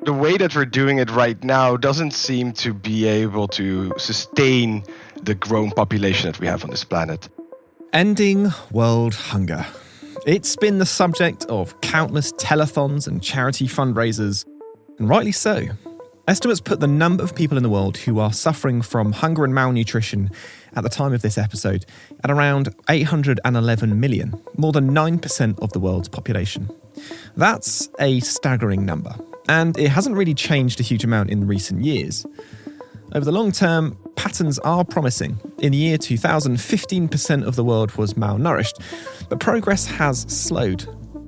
the way that we're doing it right now doesn't seem to be able to sustain the growing population that we have on this planet. Ending world hunger. It's been the subject of countless telethons and charity fundraisers, and rightly so. Estimates put the number of people in the world who are suffering from hunger and malnutrition at the time of this episode at around 811 million, more than 9% of the world's population. That's a staggering number, and it hasn't really changed a huge amount in recent years. Over the long term, patterns are promising. In the year 2000, 15% of the world was malnourished, but progress has slowed.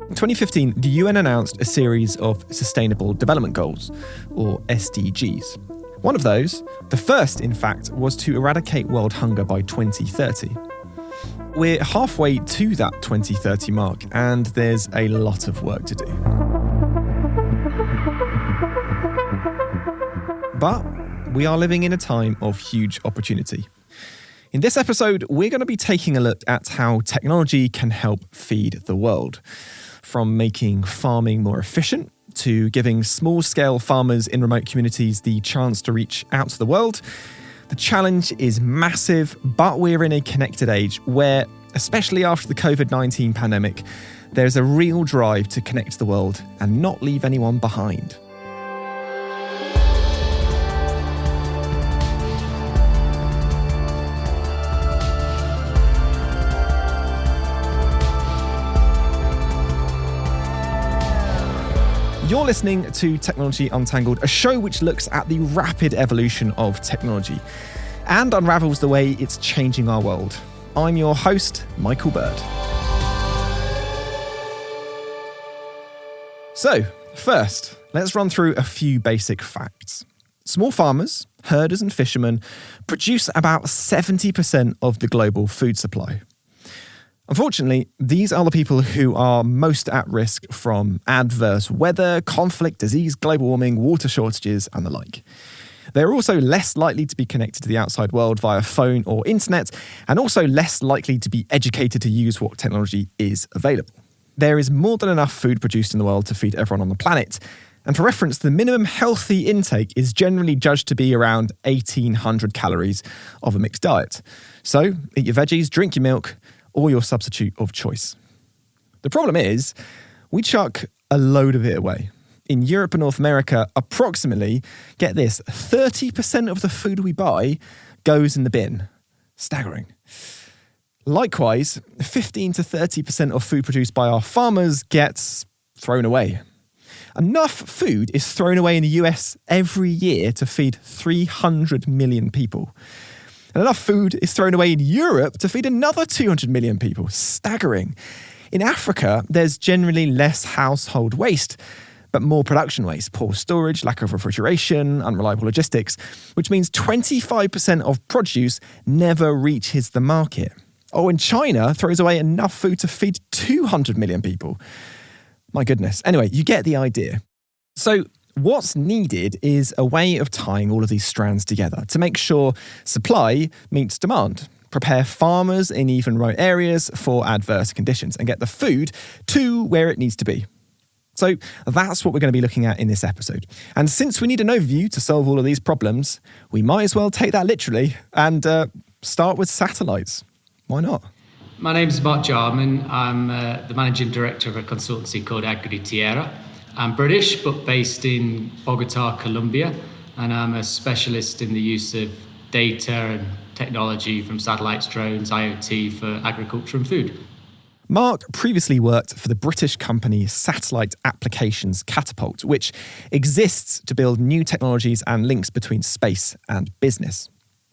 In 2015, the UN announced a series of Sustainable Development Goals, or SDGs. One of those, the first in fact, was to eradicate world hunger by 2030. We're halfway to that 2030 mark, and there's a lot of work to do. But we are living in a time of huge opportunity. In this episode, we're going to be taking a look at how technology can help feed the world. From making farming more efficient, to giving small-scale farmers in remote communities the chance to reach out to the world. The challenge is massive, but we're in a connected age where, especially after the COVID-19 pandemic, there's a real drive to connect the world and not leave anyone behind. You're listening to Technology Untangled, a show which looks at the rapid evolution of technology and unravels the way it's changing our world. I'm your host, Michael Bird. So, first, let's run through a few basic facts. Small farmers, herders and fishermen produce about 70% of the global food supply. Unfortunately, these are the people who are most at risk from adverse weather, conflict, disease, global warming, water shortages, and the like. They're also less likely to be connected to the outside world via phone or internet, and also less likely to be educated to use what technology is available. There is more than enough food produced in the world to feed everyone on the planet. And for reference, the minimum healthy intake is generally judged to be around 1,800 calories of a mixed diet. So, eat your veggies, drink your milk, or your substitute of choice. The problem is, we chuck a load of it away. In Europe and North America, approximately, get this, 30% of the food we buy goes in the bin. Staggering. Likewise, 15 to 30% of food produced by our farmers gets thrown away. Enough food is thrown away in the US every year to feed 300 million people. And enough food is thrown away in Europe to feed another 200 million people. Staggering. In Africa, there's generally less household waste, but more production waste, poor storage, lack of refrigeration, unreliable logistics, which means 25% of produce never reaches the market. Oh, and China throws away enough food to feed 200 million people. My goodness. Anyway, you get the idea. So, what's needed is a way of tying all of these strands together to make sure supply meets demand, prepare farmers in even remote areas for adverse conditions, and get the food to where it needs to be. So that's what we're going to be looking at in this episode. And since we need an overview to solve all of these problems, we might as well take that literally and start with satellites. Why not? My name is Jarman. I'm the managing director of a consultancy called AgriTierra. I'm British, but based in Bogota, Colombia, and I'm a specialist in the use of data and technology from satellites, drones, IoT for agriculture and food. Mark previously worked for the British company Satellite Applications Catapult, which exists to build new technologies and links between space and business.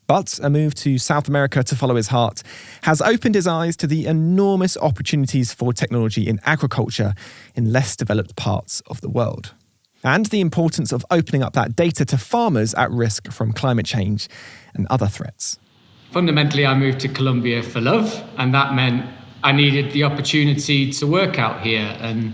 But a move to South America to follow his heart has opened his eyes to the enormous opportunities for technology in agriculture in less developed parts of the world, and the importance of opening up that data to farmers at risk from climate change and other threats. Fundamentally, I moved to Colombia for love, and that meant I needed the opportunity to work out here. And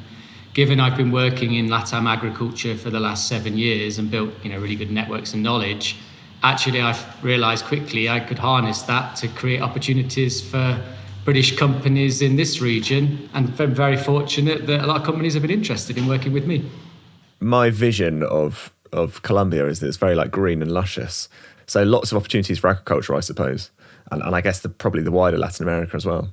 given I've been working in LATAM agriculture for the last 7 years and built, really good networks and knowledge, actually, I realised quickly I could harness that to create opportunities for British companies in this region. And I'm very fortunate that a lot of companies have been interested in working with me. my vision of Colombia is that it's very like green and luscious. So lots of opportunities for agriculture, I suppose. And I guess probably the wider Latin America as well.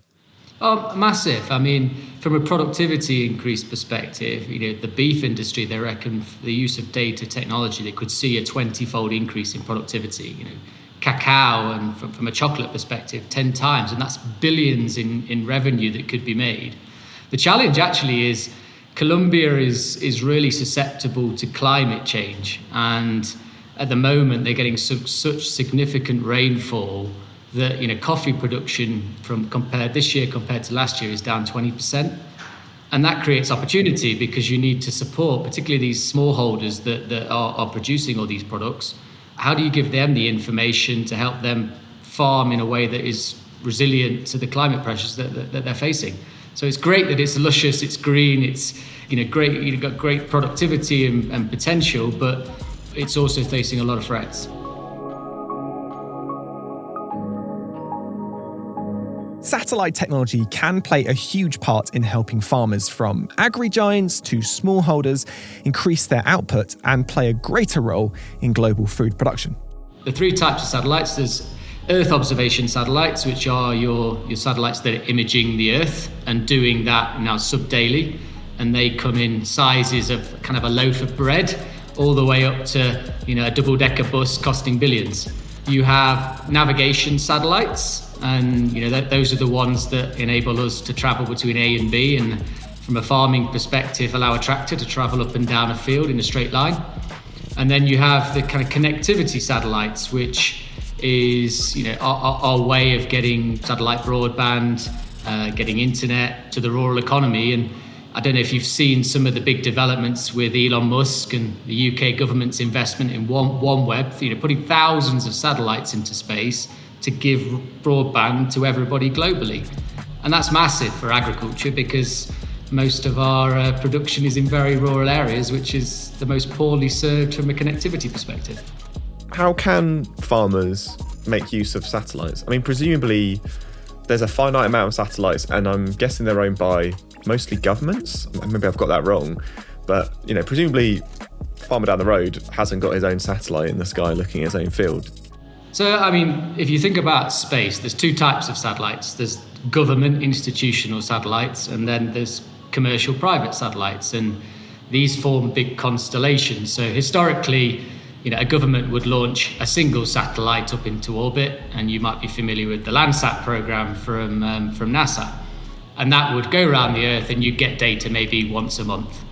Oh, massive. I mean, from a productivity increase perspective, the beef industry, they reckon the use of data technology, they could see a 20-fold increase in productivity. Cacao, and from a chocolate perspective, 10 times, and that's billions in revenue that could be made. The challenge actually is Colombia is really susceptible to climate change, and at the moment they're getting such significant rainfall that coffee production this year compared to last year is down 20%, and that creates opportunity because you need to support particularly these smallholders that are producing all these products. How do you give them the information to help them farm in a way that is resilient to the climate pressures that they're facing? So it's great that it's luscious, it's green, it's great, you've got great productivity and potential, but it's also facing a lot of threats. Satellite technology can play a huge part in helping farmers from agri-giants to smallholders increase their output and play a greater role in global food production. The three types of satellites, there's Earth observation satellites, which are your satellites that are imaging the Earth and doing that now sub-daily. And they come in sizes of kind of a loaf of bread all the way up to a double-decker bus costing billions. You have navigation satellites, and those are the ones that enable us to travel between A and B, and from a farming perspective allow a tractor to travel up and down a field in a straight line. And then you have the kind of connectivity satellites, which is our way of getting satellite broadband, getting internet to the rural economy. And I don't know if you've seen some of the big developments with Elon Musk and the UK government's investment in OneWeb, putting thousands of satellites into space to give broadband to everybody globally. And that's massive for agriculture because most of our production is in very rural areas, which is the most poorly served from a connectivity perspective. How can farmers make use of satellites? I mean, presumably there's a finite amount of satellites, and I'm guessing they're owned by mostly governments. Maybe I've got that wrong, but presumably farmer down the road hasn't got his own satellite in the sky looking at his own field. So, I mean, if you think about space, there's two types of satellites. There's government institutional satellites, and then there's commercial private satellites, and these form big constellations. So historically, a government would launch a single satellite up into orbit, and you might be familiar with the Landsat program from NASA. And that would go around the Earth and you'd get data maybe once a month.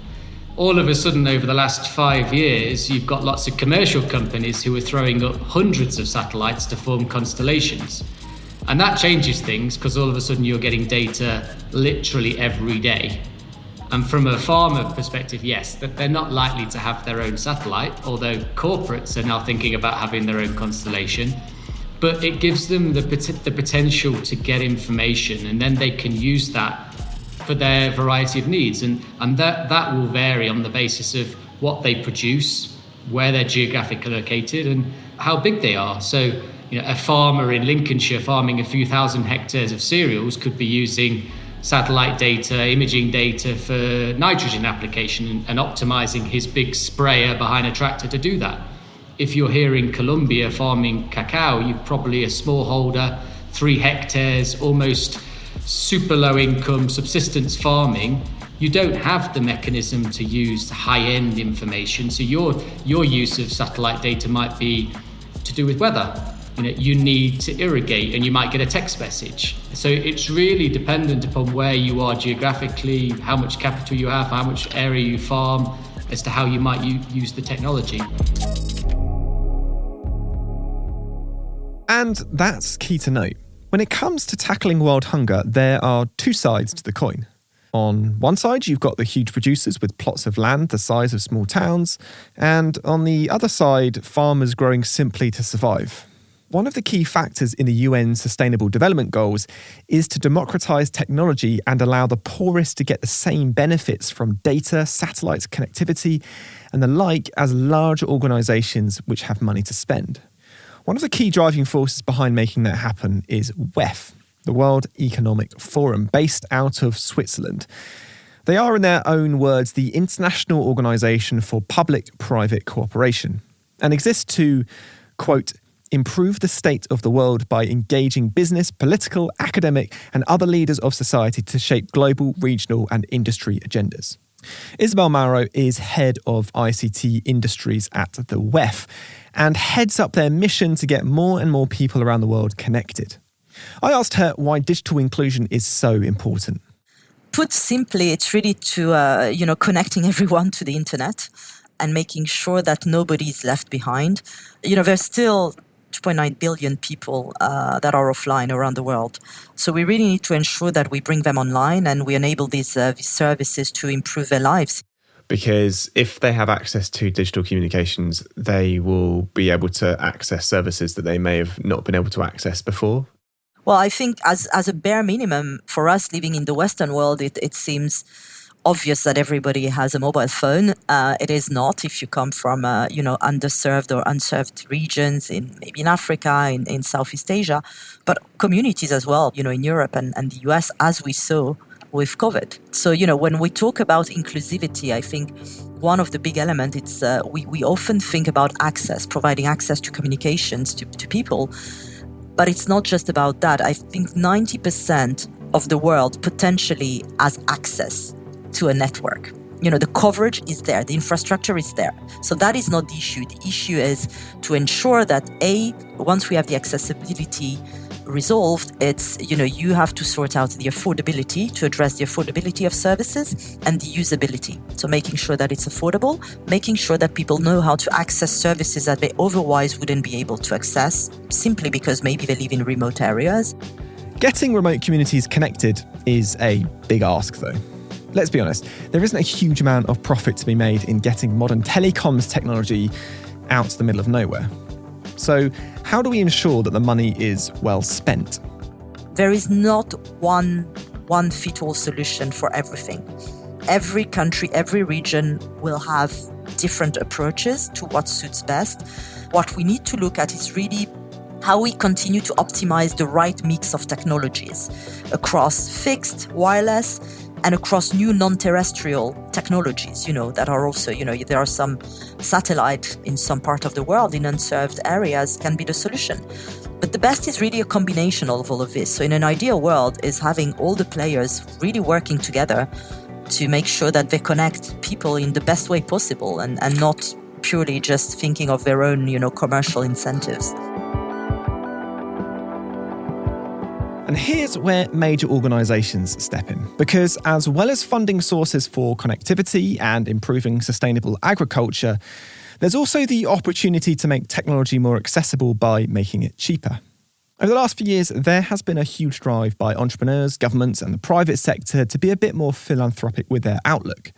All of a sudden, over the last 5 years, you've got lots of commercial companies who are throwing up hundreds of satellites to form constellations. And that changes things because all of a sudden you're getting data literally every day. And from a farmer perspective, yes, that they're not likely to have their own satellite, although corporates are now thinking about having their own constellation. But it gives them the potential to get information, and then they can use that for their variety of needs. And that will vary on the basis of what they produce, where they're geographically located, and how big they are. So, a farmer in Lincolnshire farming a few thousand hectares of cereals could be using satellite data, imaging data for nitrogen application and optimizing his big sprayer behind a tractor to do that. If you're here in Colombia farming cacao, you're probably a smallholder, 3 hectares, almost super low income subsistence farming. You don't have the mechanism to use high-end information. So your use of satellite data might be to do with weather. You need to irrigate and you might get a text message. So it's really dependent upon where you are geographically, how much capital you have, how much area you farm, as to how you might use the technology. And that's key to note. When it comes to tackling world hunger, there are two sides to the coin. On one side, you've got the huge producers with plots of land the size of small towns, and on the other side, farmers growing simply to survive. One of the key factors in the UN Sustainable Development Goals is to democratize technology and allow the poorest to get the same benefits from data, satellites, connectivity, and the like as large organizations which have money to spend. One of the key driving forces behind making that happen is WEF, the World Economic Forum, based out of Switzerland. They are, in their own words, the International Organization for Public-Private Cooperation, and exist to, quote, improve the state of the world by engaging business, political, academic, and other leaders of society to shape global, regional, and industry agendas. Isabel Mauro is head of ICT industries at the WEF and heads up their mission to get more and more people around the world connected. I asked her why digital inclusion is so important. Put simply, it's really to, connecting everyone to the internet and making sure that nobody is left behind. There's still 2.9 billion people that are offline around the world. So we really need to ensure that we bring them online and we enable these services to improve their lives. Because if they have access to digital communications, they will be able to access services that they may have not been able to access before. Well, I think as a bare minimum, for us living in the Western world, it seems obvious that everybody has a mobile phone. It is not if you come from, underserved or unserved regions maybe in Africa, in Southeast Asia, but communities as well, in Europe and the US, as we saw with COVID. So, when we talk about inclusivity, I think one of the big elements, it's we often think about access, providing access to communications to people. But it's not just about that. I think 90% of the world potentially has access to a network. The coverage is there, the infrastructure is there. So that is not the issue. The issue is to ensure that once we have the accessibility resolved, it's, you have to sort out the affordability to address the affordability of services and the usability. So making sure that it's affordable, making sure that people know how to access services that they otherwise wouldn't be able to access simply because maybe they live in remote areas. Getting remote communities connected is a big ask, though. Let's be honest, there isn't a huge amount of profit to be made in getting modern telecoms technology out to the middle of nowhere. So how do we ensure that the money is well spent? There is not one fit-all solution for everything. Every country, every region will have different approaches to what suits best. What we need to look at is really how we continue to optimize the right mix of technologies across fixed, wireless, and across new non-terrestrial technologies, that are also, there are some satellite in some part of the world in unserved areas can be the solution. But the best is really a combination of all of this. So in an ideal world is having all the players really working together to make sure that they connect people in the best way possible and not purely just thinking of their own, commercial incentives. And here's where major organisations step in, because as well as funding sources for connectivity and improving sustainable agriculture, there's also the opportunity to make technology more accessible by making it cheaper. Over the last few years, there has been a huge drive by entrepreneurs, governments and the private sector to be a bit more philanthropic with their outlook.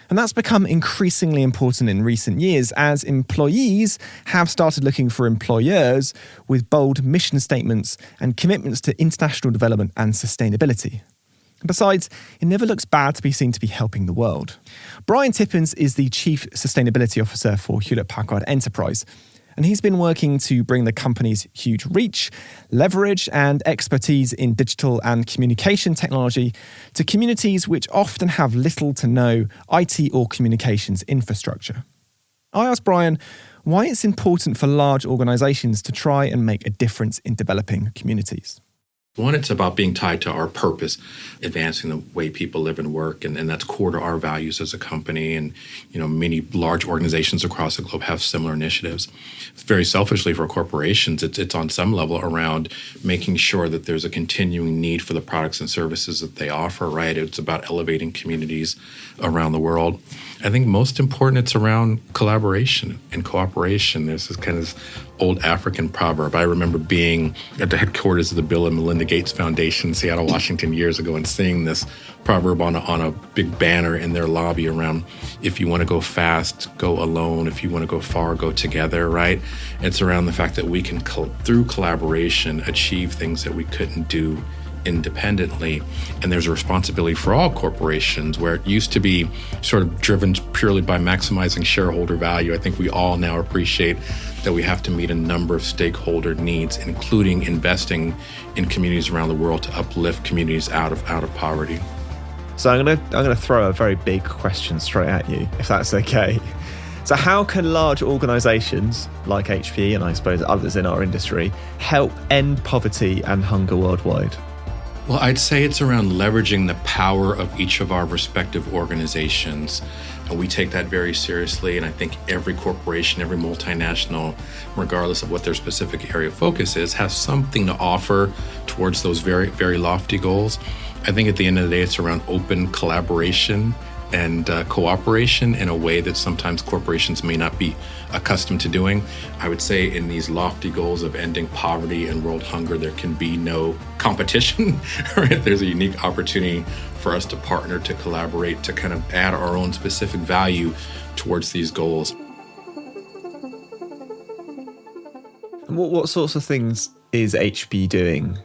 And that's become increasingly important in recent years as employees have started looking for employers with bold mission statements and commitments to international development and sustainability. And besides, it never looks bad to be seen to be helping the world. Brian Tippins is the Chief Sustainability Officer for Hewlett-Packard Enterprise, and he's been working to bring the company's huge reach, leverage, and expertise in digital and communication technology to communities which often have little to no IT or communications infrastructure. I asked Brian why it's important for large organisations to try and make a difference in developing communities. One, it's about being tied to our purpose, advancing the way people live and work, and that's core to our values as a company. And, many large organizations across the globe have similar initiatives. Very selfishly for corporations, it's on some level around making sure that there's a continuing need for the products and services that they offer, right? It's about elevating communities around the world. I think most important, it's around collaboration and cooperation. There's this kind of old African proverb. I remember being at the headquarters of the Bill and Melinda Gates Foundation in Seattle, Washington years ago and seeing this proverb on a big banner in their lobby around, if you want to go fast, go alone. If you want to go far, go together, right? It's around the fact that we can, through collaboration, achieve things that we couldn't do independently. And there's a responsibility for all corporations where it used to be sort of driven purely by maximizing shareholder value. I think we all now appreciate that we have to meet a number of stakeholder needs, including investing in communities around the world to uplift communities out of poverty. So I'm gonna throw a very big question straight at you, if that's okay. So how can large organisations like HP and I suppose others in our industry help end poverty and hunger worldwide? Well, I'd say it's around leveraging the power of each of our respective organizations. And we take that very seriously. And I think every corporation, every multinational, regardless of what their specific area of focus is, has something to offer towards those very, very lofty goals. I think at the end of the day, it's around open collaboration and cooperation in a way that sometimes corporations may not be accustomed to doing. I would say in these lofty goals of ending poverty and world hunger, there can be no competition, right? There's a unique opportunity for us to partner, to collaborate, to kind of add our own specific value towards these goals. And what sorts of things is HP doing?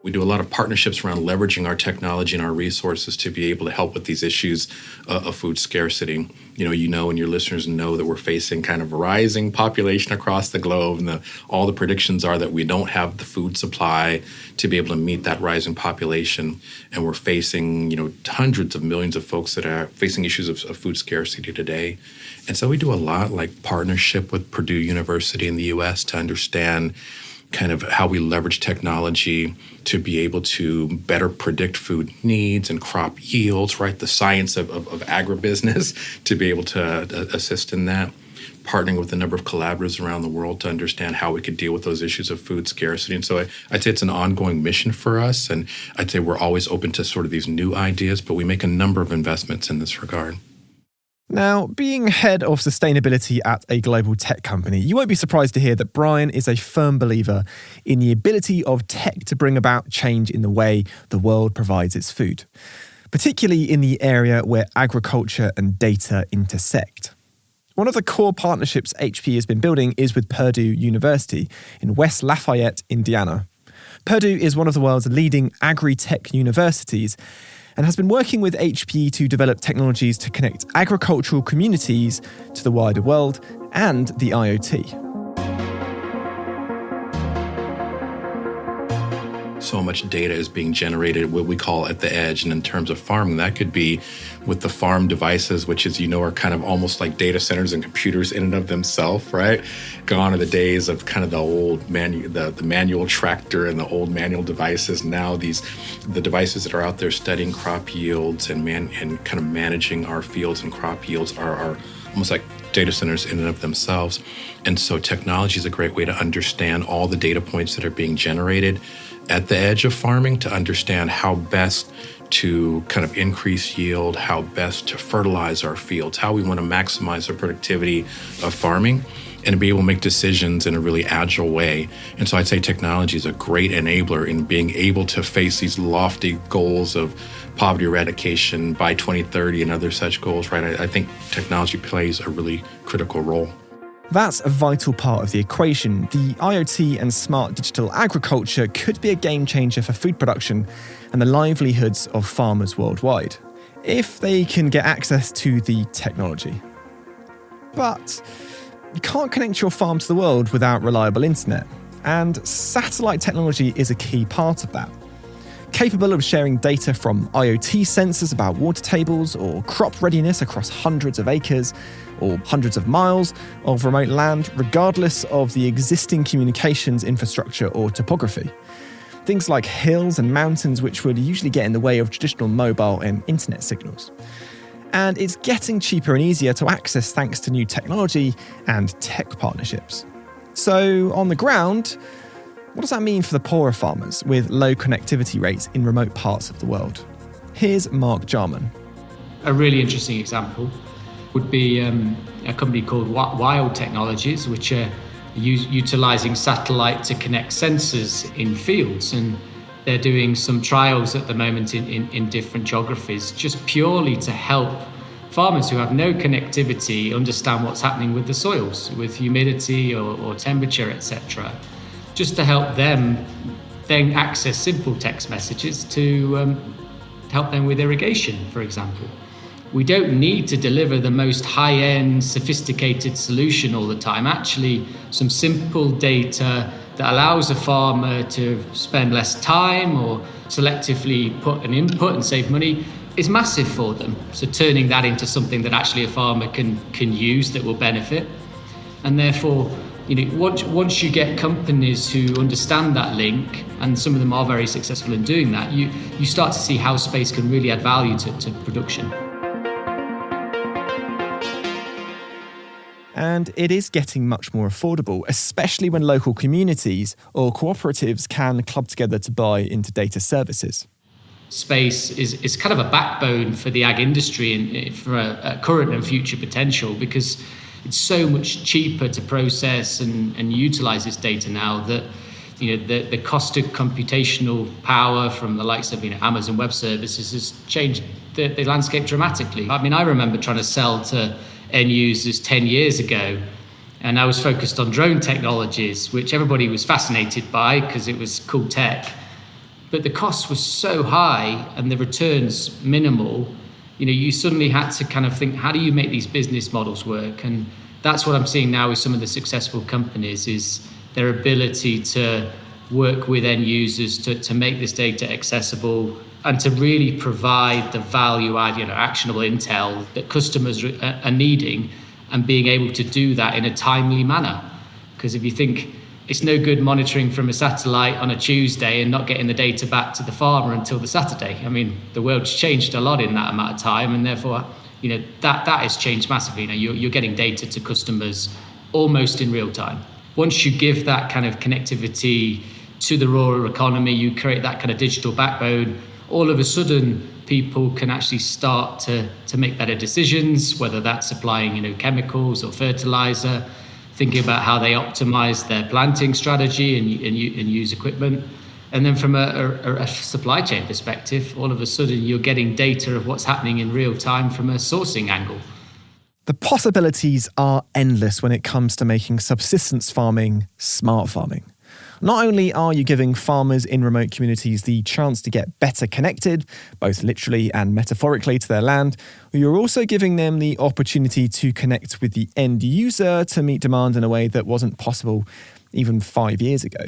We do a lot of partnerships around leveraging our technology and our resources to be able to help with these issues of food scarcity. And your listeners know that we're facing kind of a rising population across the globe, and all the predictions are that we don't have the food supply to be able to meet that rising population. And we're facing, hundreds of millions of folks that are facing issues of food scarcity today. And so we do a lot like partnership with Purdue University in the US to understand kind of how we leverage technology to be able to better predict food needs and crop yields, right? The science of agribusiness to be able to assist in that. Partnering with a number of collaborators around the world to understand how we could deal with those issues of food scarcity. And so I'd say it's an ongoing mission for us. And I'd say we're always open to sort of these new ideas, but we make a number of investments in this regard. Now, being head of sustainability at a global tech company, you won't be surprised to hear that Brian is a firm believer in the ability of tech to bring about change in the way the world provides its food, particularly in the area where agriculture and data intersect. One of the core partnerships HP has been building is with Purdue University in West Lafayette, Indiana. Purdue is one of the world's leading agri-tech universities and has been working with HP to develop technologies to connect agricultural communities to the wider world and the IoT. So much data is being generated, what we call at the edge. And in terms of farming, that could be with the farm devices, which is, are kind of almost like data centers and computers in and of themselves, right? Gone are the days of kind of the old the manual tractor and the old manual devices. Now the devices that are out there studying crop yields and kind of managing our fields and crop yields are almost like data centers in and of themselves. And so technology is a great way to understand all the data points that are being generated at the edge of farming, to understand how best to kind of increase yield, how best to fertilize our fields, how we want to maximize the productivity of farming, and to be able to make decisions in a really agile way. And so I'd say technology is a great enabler in being able to face these lofty goals of poverty eradication by 2030 and other such goals, right? I think technology plays a really critical role. That's a vital part of the equation. The IoT and smart digital agriculture could be a game changer for food production and the livelihoods of farmers worldwide, if they can get access to the technology. But you can't connect your farm to the world without reliable internet, and satellite technology is a key part of that. Capable of sharing data from IoT sensors about water tables or crop readiness across hundreds of acres or hundreds of miles of remote land, regardless of the existing communications infrastructure or topography. Things like hills and mountains, which would usually get in the way of traditional mobile and internet signals. And it's getting cheaper and easier to access thanks to new technology and tech partnerships. So on the ground, what does that mean for the poorer farmers with low connectivity rates in remote parts of the world? Here's Mark Jarman. A really interesting example would be a company called Wild Technologies, which are utilising satellite to connect sensors in fields. And they're doing some trials at the moment in different geographies, just purely to help farmers who have no connectivity understand what's happening with the soils, with humidity or temperature, etc. Just to help them then access simple text messages to help them with irrigation, for example. We don't need to deliver the most high-end, sophisticated solution all the time. Actually, some simple data that allows a farmer to spend less time or selectively put an input and save money is massive for them. So turning that into something that actually a farmer can use that will benefit. And therefore, once you get companies who understand that link, and some of them are very successful in doing that, you start to see how space can really add value to production. And it is getting much more affordable, especially when local communities or cooperatives can club together to buy into data services. Space is kind of a backbone for the ag industry and for a current and future potential, because it's so much cheaper to process and utilize this data now that the cost of computational power from the likes of Amazon Web Services has changed the landscape dramatically. I mean, I remember trying to sell to end users 10 years ago, and I was focused on drone technologies, which everybody was fascinated by because it was cool tech. But the cost was so high and the returns minimal, you suddenly had to kind of think, how do you make these business models work? And that's what I'm seeing now with some of the successful companies, is their ability to work with end users to make this data accessible and to really provide the value add, actionable intel that customers are needing, and being able to do that in a timely manner. Because if you think, it's no good monitoring from a satellite on a Tuesday and not getting the data back to the farmer until the Saturday. I mean, the world's changed a lot in that amount of time, and therefore, that has changed massively. You're getting data to customers almost in real time. Once you give that kind of connectivity to the rural economy, you create that kind of digital backbone, all of a sudden people can actually start to make better decisions, whether that's supplying chemicals or fertilizer, thinking about how they optimize their planting strategy and use equipment. And then from a supply chain perspective, all of a sudden you're getting data of what's happening in real time from a sourcing angle. The possibilities are endless when it comes to making subsistence farming smart farming. Not only are you giving farmers in remote communities the chance to get better connected, both literally and metaphorically, to their land, you're also giving them the opportunity to connect with the end user to meet demand in a way that wasn't possible even 5 years ago.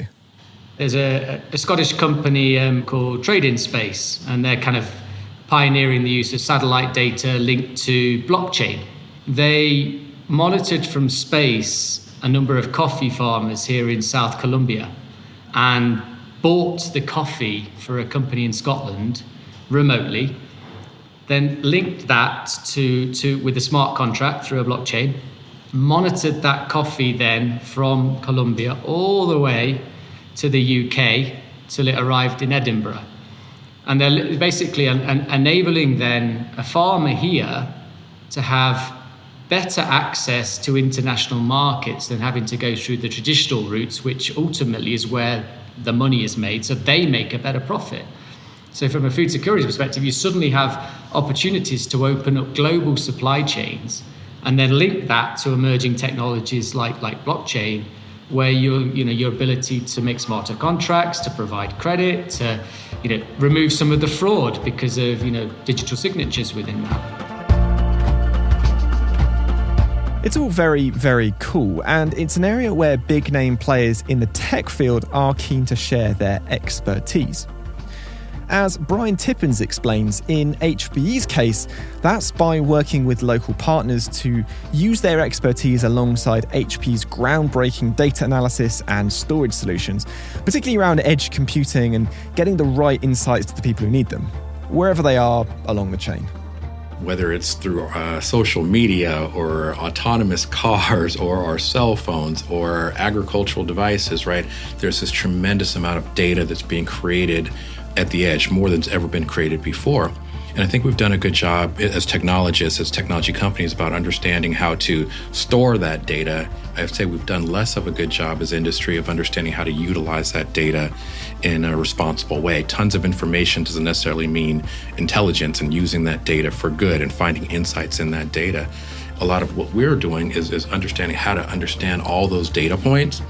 There's a Scottish company called Trade in Space, and they're kind of pioneering the use of satellite data linked to blockchain. They monitored from space a number of coffee farmers here in South Colombia and bought the coffee for a company in Scotland remotely, then linked that to with a smart contract through a blockchain, monitored that coffee then from Colombia all the way to the UK till it arrived in Edinburgh. And they're basically enabling then a farmer here to have better access to international markets than having to go through the traditional routes, which ultimately is where the money is made, so they make a better profit. So from a food security perspective, you suddenly have opportunities to open up global supply chains and then link that to emerging technologies like blockchain, where your ability to make smarter contracts, to provide credit, to remove some of the fraud because of digital signatures within that. It's all very, very cool, and it's an area where big-name players in the tech field are keen to share their expertise. As Brian Tippins explains, in HBE's case, that's by working with local partners to use their expertise alongside HP's groundbreaking data analysis and storage solutions, particularly around edge computing and getting the right insights to the people who need them, wherever they are along the chain. Whether it's through social media or autonomous cars or our cell phones or agricultural devices, right? There's this tremendous amount of data that's being created at the edge, more than's ever been created before. And I think we've done a good job as technologists, as technology companies, about understanding how to store that data. I'd say we've done less of a good job as industry of understanding how to utilize that data in a responsible way. Tons of information doesn't necessarily mean intelligence, and using that data for good and finding insights in that data. A lot of what we're doing is understanding how to understand all those data points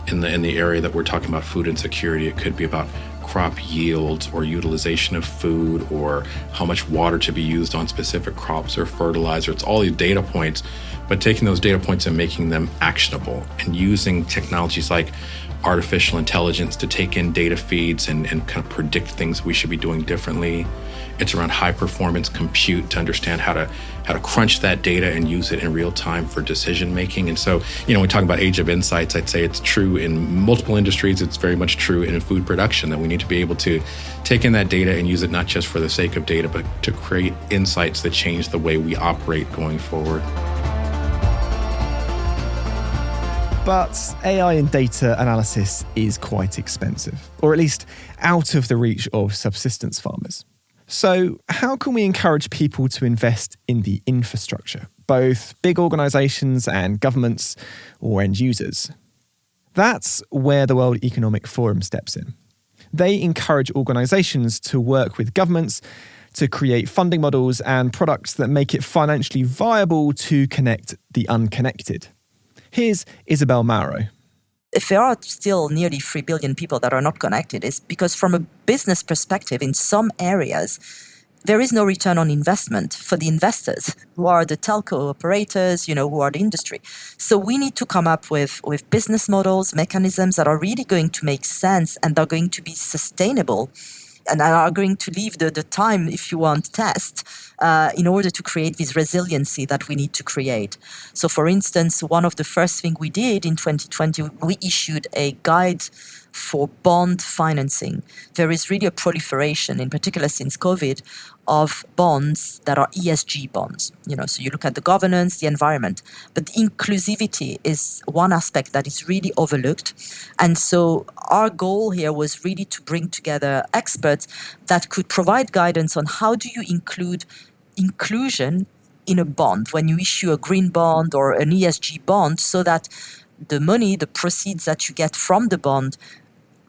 in the area that we're talking about food insecurity. It could be about crop yields or utilization of food or how much water to be used on specific crops or fertilizer. It's all these data points, but taking those data points and making them actionable and using technologies like artificial intelligence to take in data feeds and kind of predict things we should be doing differently. It's around high performance compute to understand how to crunch that data and use it in real time for decision making. And so, when we talk about age of insights, I'd say it's true in multiple industries. It's very much true in food production that we need to be able to take in that data and use it not just for the sake of data, but to create insights that change the way we operate going forward. But AI and data analysis is quite expensive, or at least out of the reach of subsistence farmers. So how can we encourage people to invest in the infrastructure, both big organisations and governments or end users? That's where the World Economic Forum steps in. They encourage organisations to work with governments to create funding models and products that make it financially viable to connect the unconnected. Here's Isabel Mauro. If there are still nearly 3 billion people that are not connected, it's because from a business perspective, in some areas, there is no return on investment for the investors, who are the telco operators, who are the industry. So we need to come up with business models, mechanisms that are really going to make sense and are going to be sustainable and are going to leave the time, if you want, test in order to create this resiliency that we need to create. So, for instance, one of the first things we did in 2020, we issued a guide for bond financing. There is really a proliferation, in particular since COVID, of bonds that are ESG bonds. So you look at the governance, the environment, but inclusivity is one aspect that is really overlooked. And so our goal here was really to bring together experts that could provide guidance on how do you include inclusion in a bond when you issue a green bond or an ESG bond, so that the money, the proceeds that you get from the bond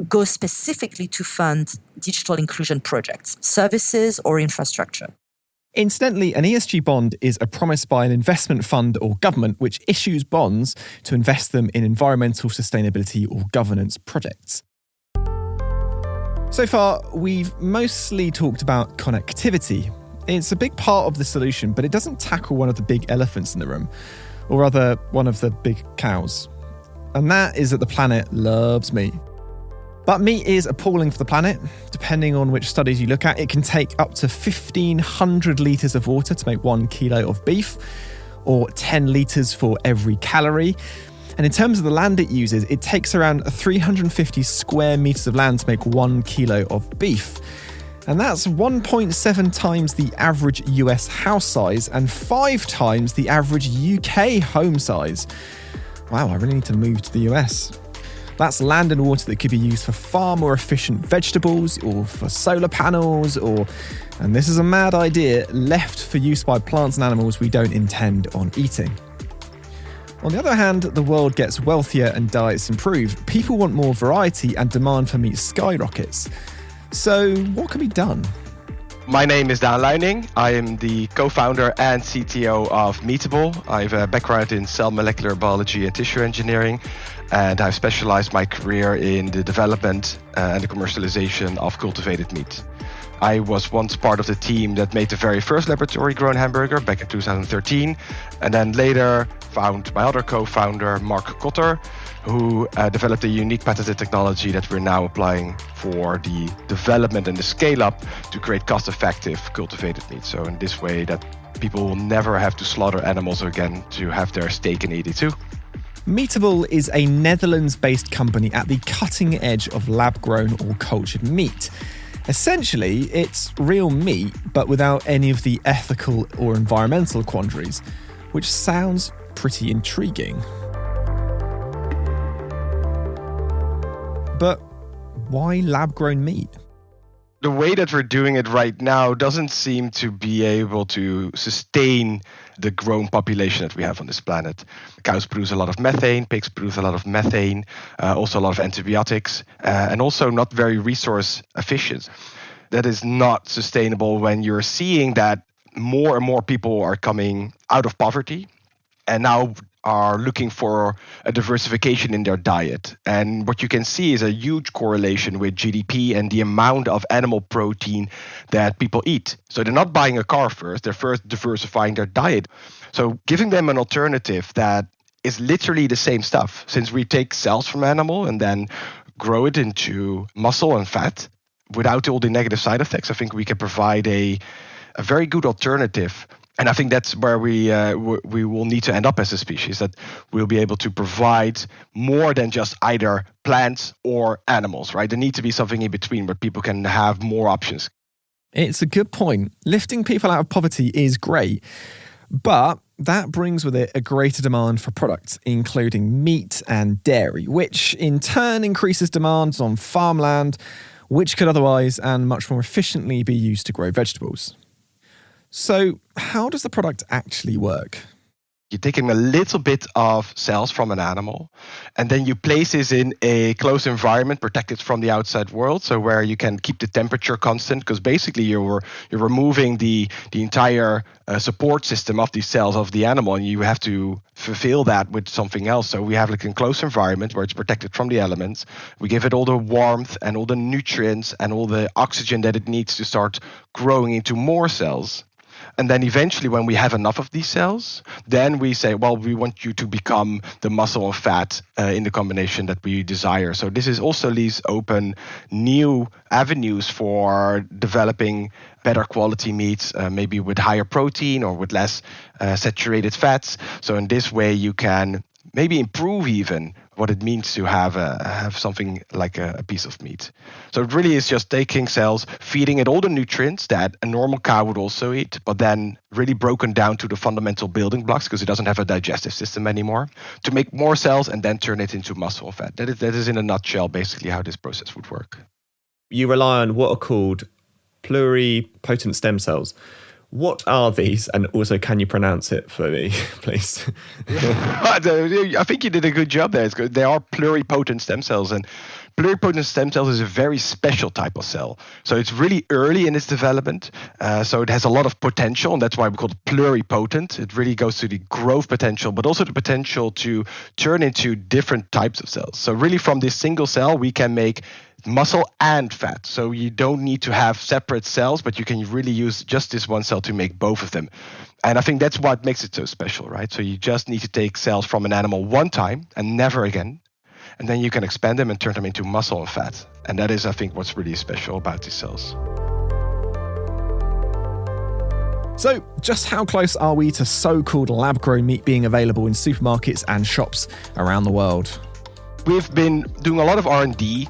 go specifically to fund digital inclusion projects, services or infrastructure. Incidentally, an ESG bond is a promise by an investment fund or government which issues bonds to invest them in environmental sustainability or governance projects. So far, we've mostly talked about connectivity. It's a big part of the solution, but it doesn't tackle one of the big elephants in the room, or rather, one of the big cows. And that is that the planet loves meat. But meat is appalling for the planet. Depending on which studies you look at, it can take up to 1,500 litres of water to make 1 kilo of beef, or 10 litres for every calorie. And in terms of the land it uses, it takes around 350 square metres of land to make 1 kilo of beef. And that's 1.7 times the average US house size and 5 times the average UK home size. Wow, I really need to move to the US. That's land and water that could be used for far more efficient vegetables or for solar panels or, and this is a mad idea, left for use by plants and animals we don't intend on eating. On the other hand, the world gets wealthier and diets improve. People want more variety and demand for meat skyrockets. So what can be done? My name is Daan Luining. I am the co-founder and CTO of Meatable. I have a background in cell molecular biology and tissue engineering, and I've specialized my career in the development and the commercialization of cultivated meat. I was once part of the team that made the very first laboratory-grown hamburger back in 2013, and then later found my other co-founder, Mark Kotter, who developed a unique patented technology that we're now applying for the development and the scale-up to create cost-effective cultivated meat. So in this way that people will never have to slaughter animals again to have their steak and eat it too. Meatable is a Netherlands-based company at the cutting edge of lab-grown or cultured meat. Essentially, it's real meat, but without any of the ethical or environmental quandaries, which sounds pretty intriguing. But why lab-grown meat? The way that we're doing it right now doesn't seem to be able to sustain the growing population that we have on this planet. Cows produce a lot of methane, pigs produce a lot of methane, also a lot of antibiotics, and also not very resource efficient. That is not sustainable when you're seeing that more and more people are coming out of poverty and now are looking for a diversification in their diet. And what you can see is a huge correlation with GDP and the amount of animal protein that people eat. So they're not buying a car first, they're first diversifying their diet. So giving them an alternative that is literally the same stuff. Since we take cells from animal and then grow it into muscle and fat without all the negative side effects, I think we can provide a very good alternative. And I think that's where we will need to end up as a species, that we'll be able to provide more than just either plants or animals, right? There needs to be something in between where people can have more options. It's a good point. Lifting people out of poverty is great, but that brings with it a greater demand for products, including meat and dairy, which in turn increases demands on farmland, which could otherwise and much more efficiently be used to grow vegetables. So how does the product actually work? You're taking a little bit of cells from an animal, and then you place this in a closed environment protected from the outside world, so where you can keep the temperature constant, because basically you're removing the entire support system of these cells of the animal, and you have to fulfill that with something else. So we have like a closed environment where it's protected from the elements. We give it all the warmth and all the nutrients and all the oxygen that it needs to start growing into more cells. And then eventually, when we have enough of these cells, then we say, well, we want you to become the muscle and fat in the combination that we desire. So this is also leaves open new avenues for developing better quality meats, maybe with higher protein or with less saturated fats. So in this way, you can maybe improve even what it means to have something like a piece of meat. So it really is just taking cells, feeding it all the nutrients that a normal cow would also eat, but then really broken down to the fundamental building blocks, because it doesn't have a digestive system anymore, to make more cells and then turn it into muscle and fat. That is in a nutshell basically how this process would work. You rely on what are called pluripotent stem cells. What are these? And also, can you pronounce it for me, please? I think you did a good job there. It's good. They are pluripotent stem cells, and pluripotent stem cells is a very special type of cell. So it's really early in its development. So it has a lot of potential, and that's why we call it pluripotent. It really goes to the growth potential, but also the potential to turn into different types of cells. So really from this single cell, we can make muscle and fat. So you don't need to have separate cells, but you can really use just this one cell to make both of them. And I think that's what makes it so special, right? So you just need to take cells from an animal one time and never again. And then you can expand them and turn them into muscle and fat. And that is, I think, what's really special about these cells. So just how close are we to so-called lab-grown meat being available in supermarkets and shops around the world? We've been doing a lot of R&D.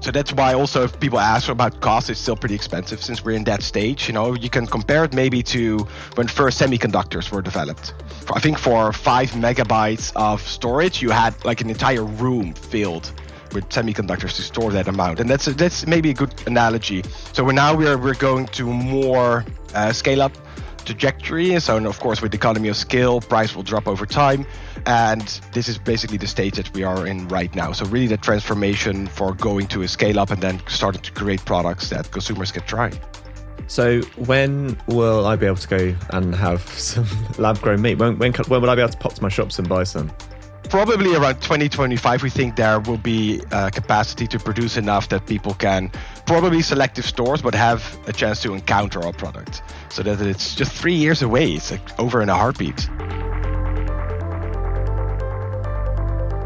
So that's why also if people ask about cost, it's still pretty expensive since we're in that stage. You know, you can compare it maybe to when first semiconductors were developed. I think for 5 megabytes of storage, you had like an entire room filled with semiconductors to store that amount. And that's maybe a good analogy. So we're going to more scale up trajectory. So of course, with the economy of scale, price will drop over time. And this is basically the stage that we are in right now. So really the transformation for going to a scale up and then starting to create products that consumers can try. So when will I be able to go and have some lab-grown meat? When will I be able to pop to my shops and buy some? Probably around 2025, we think there will be capacity to produce enough that people can, probably selective stores, but have a chance to encounter our product. So that it's just 3 years away. It's like over in a heartbeat.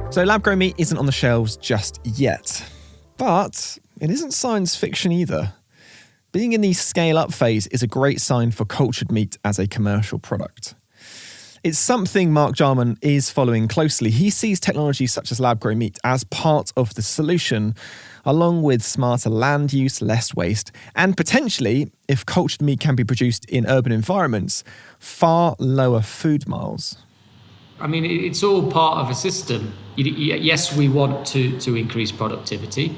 So lab-grown meat isn't on the shelves just yet. But it isn't science fiction either. Being in the scale-up phase is a great sign for cultured meat as a commercial product. It's something Mark Jarman is following closely. He sees technologies such as lab-grown meat as part of the solution, along with smarter land use, less waste, and potentially, if cultured meat can be produced in urban environments, far lower food miles. I mean, it's all part of a system. Yes, we want to increase productivity,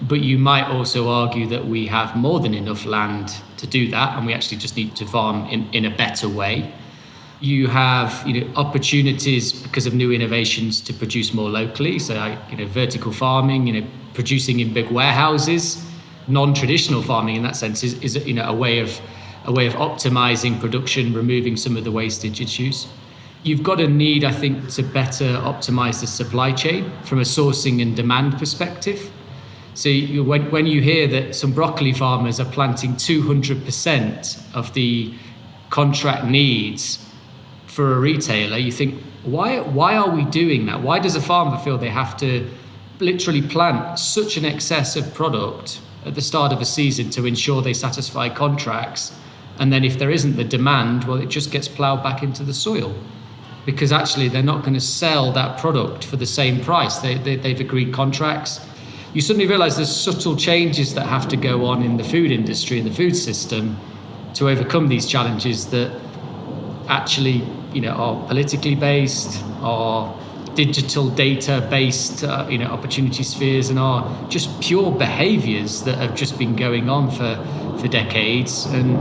but you might also argue that we have more than enough land to do that, and we actually just need to farm in a better way. You have opportunities because of new innovations to produce more locally. So vertical farming, producing in big warehouses. Non-traditional farming in that sense is a way of optimizing production, removing some of the wastage issues. You've got a need, I think, to better optimize the supply chain from a sourcing and demand perspective. So when you hear that some broccoli farmers are planting 200% of the contract needs for a retailer, you think, why are we doing that? Why does a farmer feel they have to literally plant such an excess of product at the start of a season to ensure they satisfy contracts? And then if there isn't the demand, well, it just gets ploughed back into the soil, because actually they're not going to sell that product for the same price. They've agreed contracts. You suddenly realize there's subtle changes that have to go on in the food industry and the food system to overcome these challenges that actually, are politically based, are digital data based, opportunity spheres, and are just pure behaviors that have just been going on for decades. And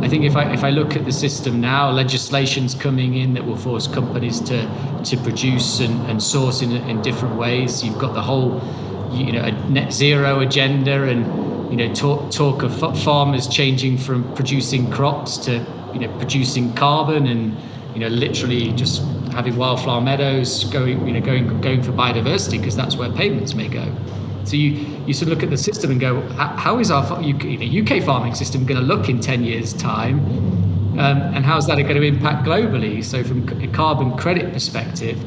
I think if I look at the system now, legislation's coming in that will force companies to produce and source in different ways. You've got the whole, a net zero agenda, and talk of farmers changing from producing crops to producing carbon, and literally just having wildflower meadows going for biodiversity, because that's where payments may go. So you sort of look at the system and go, how is our UK farming system going to look in 10 years' time, and how's that going to impact globally? So from a carbon credit perspective,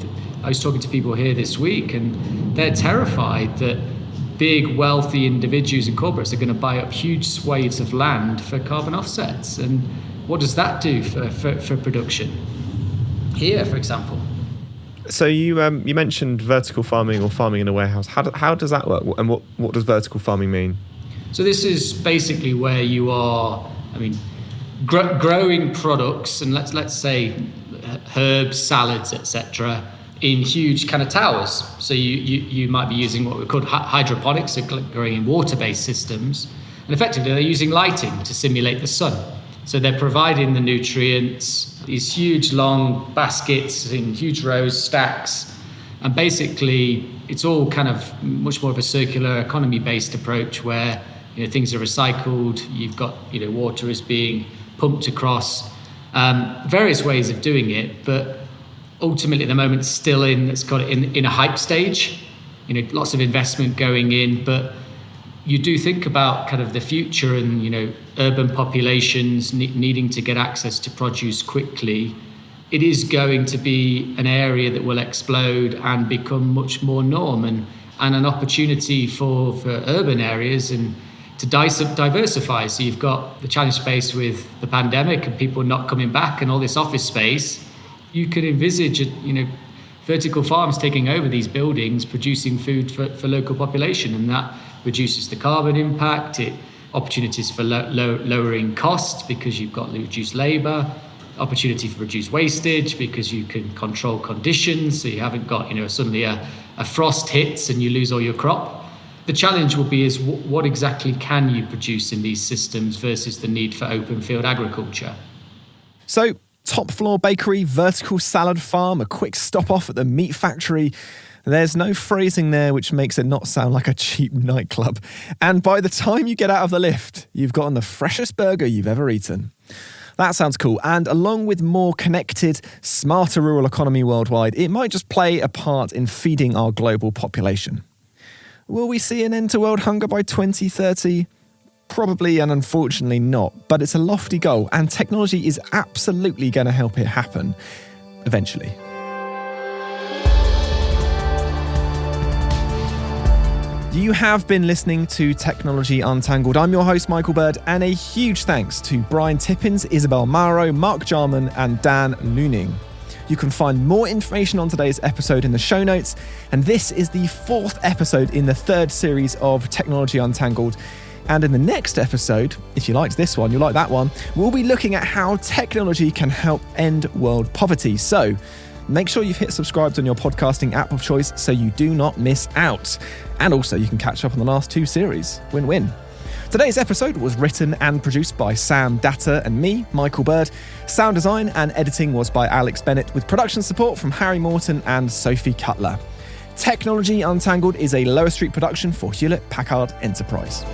I was talking to people here this week, and they're terrified that big, wealthy individuals and corporates are going to buy up huge swathes of land for carbon offsets. And what does that do for production here, for example? So you mentioned vertical farming or farming in a warehouse. How does that work, and what does vertical farming mean? So this is basically where you are, growing products, and let's say herbs, salads, etc., in huge kind of towers. So you might be using what we call hydroponics, so growing in water-based systems, and effectively they're using lighting to simulate the sun. So they're providing the nutrients, these huge long baskets in huge rows, stacks, and basically it's all kind of much more of a circular economy based approach where things are recycled. You've got water is being pumped across, various ways of doing it, but ultimately at the moment still in a hype stage. Lots of investment going in, but you do think about kind of the future and urban populations needing to get access to produce quickly. It is going to be an area that will explode and become much more norm, and an opportunity for urban areas and to diversify. So you've got the challenge space with the pandemic and people not coming back and all this office space. You could envisage vertical farms taking over these buildings, producing food for local population, and that reduces the carbon impact. Opportunities for lowering costs because you've got reduced labour, opportunity for reduced wastage because you can control conditions, so you haven't got suddenly a frost hits and you lose all your crop. The challenge will be is what exactly can you produce in these systems versus the need for open field agriculture. So top floor bakery, vertical salad farm, a quick stop off at the meat factory. There's no phrasing there which makes it not sound like a cheap nightclub. And by the time you get out of the lift, you've gotten the freshest burger you've ever eaten. That sounds cool. And along with more connected, smarter rural economy worldwide, it might just play a part in feeding our global population. Will we see an end to world hunger by 2030? Probably and unfortunately not, but it's a lofty goal and technology is absolutely going to help it happen eventually. You have been listening to Technology Untangled. I'm your host, Michael Bird, and a huge thanks to Brian Tippins, Isabel Mauro, Mark Jarman, and Dan Looning. You can find more information on today's episode in the show notes, and this is the 4th episode in the 3rd series of Technology Untangled. And in the next episode, if you liked this one, you'll like that one, we'll be looking at how technology can help end world poverty. So make sure you've hit subscribe on your podcasting app of choice so you do not miss out. And also you can catch up on the last 2 series. Win-win. Today's episode was written and produced by Sam Datter and me, Michael Bird. Sound design and editing was by Alex Bennett, with production support from Harry Morton and Sophie Cutler. Technology Untangled is a Lower Street production for Hewlett-Packard Enterprise.